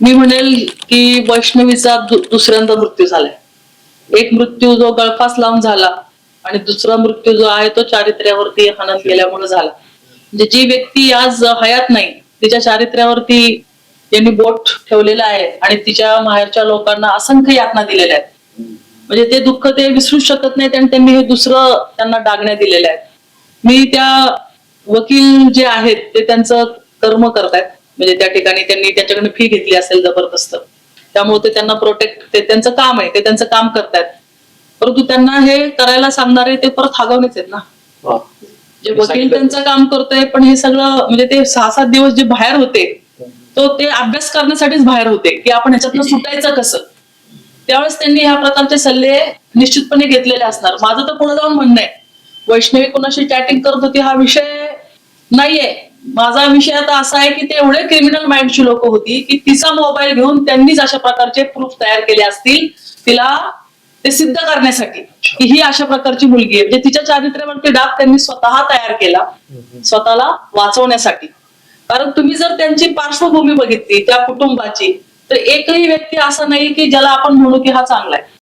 मी म्हणेल की वैष्णवीचा दुसऱ्यांदा मृत्यू झालाय. एक मृत्यू जो गळफास लावून झाला आणि दुसरा मृत्यू जो आहे तो चारित्र्यावरती हनन केल्यामुळे झाला. म्हणजे जी व्यक्ती आज हयात नाही तिच्या चारित्र्यावरती त्यांनी बोट ठेवलेलं आहे आणि तिच्या माहेरच्या लोकांना असंख्य यातना दिलेल्या आहेत. म्हणजे ते दुःख ते विसरू शकत नाहीत आणि त्यांनी हे दुसरं त्यांना डागण्या दिलेल्या आहेत. मी त्या वकील जे आहेत ते त्यांचं कर्म करतायत. म्हणजे त्या ठिकाणी त्यांनी त्याच्याकडे फी घेतली असेल जबरदस्त, त्यामुळे ते त्यांना प्रोटेक्ट, ते त्यांचं काम आहे, ते त्यांचं काम करतायत. परंतु त्यांना हे करायला सांगणारे ते परत हागवणेच आहेत ना. जे वकील त्यांचं काम करतोय, पण हे सगळं म्हणजे ते 6-7 दिवस जे बाहेर होते तो ते अभ्यास करण्यासाठीच बाहेर होते की आपण ह्याच्यातनं सुटायचं कसं. त्यावेळेस त्यांनी ह्या प्रकारचे सल्ले निश्चितपणे घेतलेले असणार. माझं तर पुढे जाऊन म्हणणं आहे, वैष्णवी कोणाशी चॅटिंग करत होती हा विषय नाहीये. माझा विषय आता असा आहे की ते एवढे क्रिमिनल माइंडची लोक होती की तिचा मोबाईल घेऊन त्यांनीच अशा प्रकारचे प्रूफ तयार केले असतील तिला ते सिद्ध करण्यासाठी की ही अशा प्रकारची मुलगी आहे. म्हणजे तिच्या चारित्र्यावरती डाग त्यांनी स्वतः तयार केला स्वतःला वाचवण्यासाठी. कारण तुम्ही जर त्यांची पार्श्वभूमी बघितली त्या कुटुंबाची, तर एकही व्यक्ती असा नाही की ज्याला आपण म्हणू की हा चांगला आहे.